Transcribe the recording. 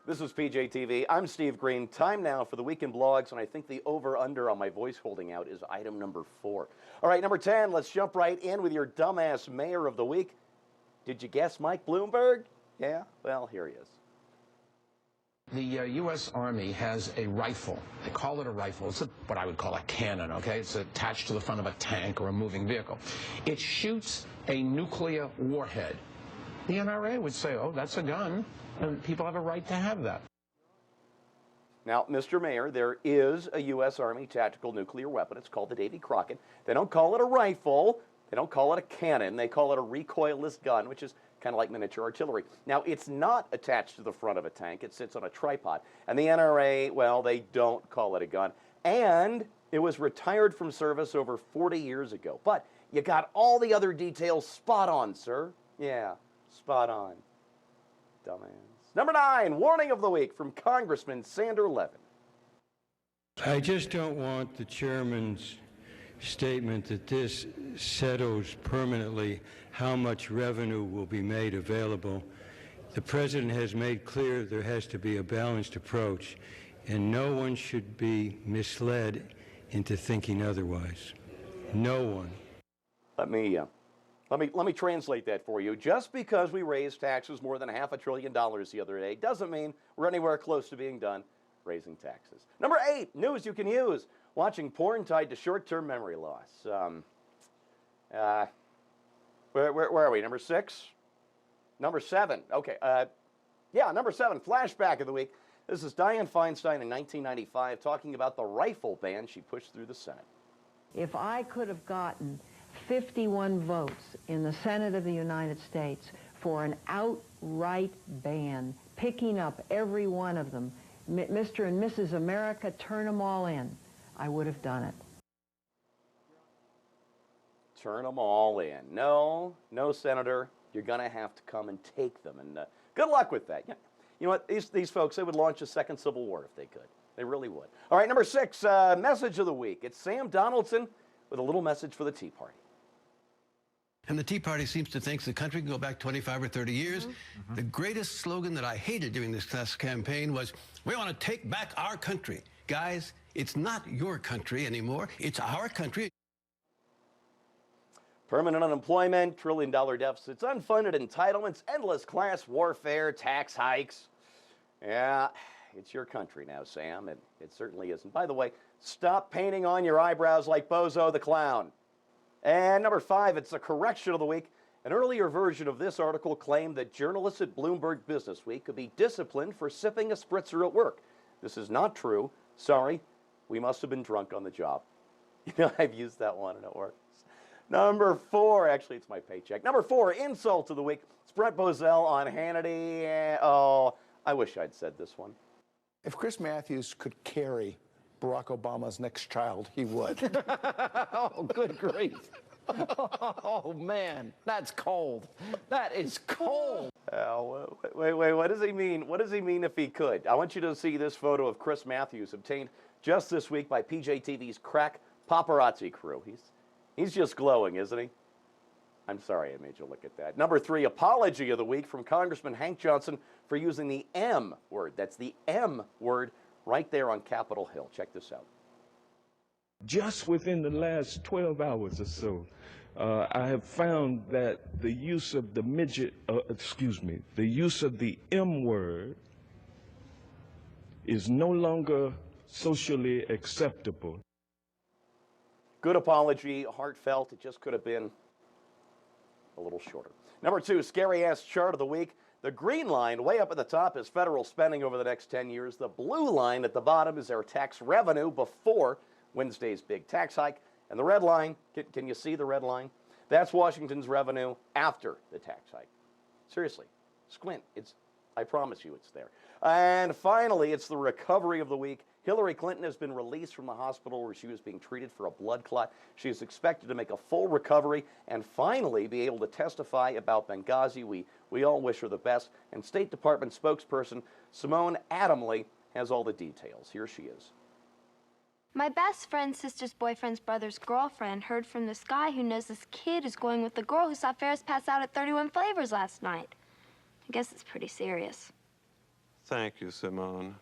This is PJTV. I'm Steve Green. Time now for the weekend blogs, and I think the over-under on my voice holding out is item number 4. All right, number 10, let's jump right in with your dumbass mayor of the week. Did you guess Mike Bloomberg? Yeah? Well, here he is. The U.S. Army has a rifle. They call it a rifle. It's what I would call a cannon, okay? It's attached to the front of a tank or a moving vehicle. It shoots a nuclear warhead. The NRA would say, oh, that's a gun, and people have a right to have that. Now, Mr. Mayor, there is a U.S. Army tactical nuclear weapon. It's called the Davy Crockett. They don't call it a rifle. They don't call it a cannon. They call it a recoilless gun, which is kind of like miniature artillery. Now, it's not attached to the front of a tank. It sits on a tripod. And the NRA, well, they don't call it a gun. And it was retired from service over 40 years ago. But you got all the other details spot on, sir. Yeah, spot on. Dumbass. Number 9, warning of the week from Congressman Sander Levin. I just don't want the chairman's statement that this settles permanently how much revenue will be made available. The president has made clear there has to be a balanced approach, and no one should be misled into thinking otherwise. No one. Let me translate that for you. Just because we raised taxes more than $500 billion the other day doesn't mean we're anywhere close to being done raising taxes. Number 8, news you can use. Watching porn tied to short-term memory loss. Where are we? Number 6? Number 7. Okay. Yeah, number 7, flashback of the week. This is Diane Feinstein in 1995 talking about the rifle ban she pushed through the Senate. If I could have gotten 51 votes in the Senate of the United States for an outright ban, picking up every one of them, Mr. and Mrs. America, turn them all in, I would have done it. Turn them all in. No, Senator, you're going to have to come and take them. And good luck with that. Yeah. You know what? These folks, they would launch a second Civil War if they could. They really would. All right, number 6, message of the week. It's Sam Donaldson with a little message for the Tea Party. And the Tea Party seems to think the country can go back 25 or 30 years. The greatest slogan that I hated during this campaign was, we want to take back our country. Guys, it's not your country anymore. It's our country. Permanent unemployment, $1 trillion deficits, unfunded entitlements, endless class warfare, tax hikes. Yeah, it's your country now, Sam, and it certainly isn't. By the way, stop painting on your eyebrows like Bozo the Clown. And number 5, it's a correction of the week. An earlier version of this article claimed that journalists at Bloomberg Business Week could be disciplined for sipping a spritzer at work. This is not true. Sorry, we must have been drunk on the job. You know, I've used that one and it works. Number 4, actually it's my paycheck. Number 4, insult of the week. It's Brett Bozell on Hannity. Oh, I wish I'd said this one. If Chris Matthews could carry Barack Obama's next child, he would. Oh, good grief. Oh, man, that's cold. That is cold. Wait, what does he mean? What does he mean if he could? I want you to see this photo of Chris Matthews obtained just this week by PJTV's crack paparazzi crew. He's just glowing, isn't he? I'm sorry I made you look at that. Number 3, apology of the week from Congressman Hank Johnson for using the M word. That's the M word right there on Capitol Hill. Check this out. Just within the last 12 hours or so, I have found that the use of the the use of the M word is no longer socially acceptable. Good apology, heartfelt. It just could have been a little shorter. Number 2, scary-ass chart of the week. The green line way up at the top is federal spending over the next 10 years. The blue line at the bottom is our tax revenue before Wednesday's big tax hike. And the red line, can you see the red line? That's Washington's revenue after the tax hike. Seriously, squint. I promise you it's there. And finally, it's the recovery of the week. Hillary Clinton has been released from the hospital where she was being treated for a blood clot. She is expected to make a full recovery and finally be able to testify about Benghazi. We all wish her the best. And State Department spokesperson Simone Adamley has all the details. Here she is. My best friend's sister's boyfriend's brother's girlfriend heard from this guy who knows this kid is going with the girl who saw Ferris pass out at 31 Flavors last night. I guess it's pretty serious. Thank you, Simone.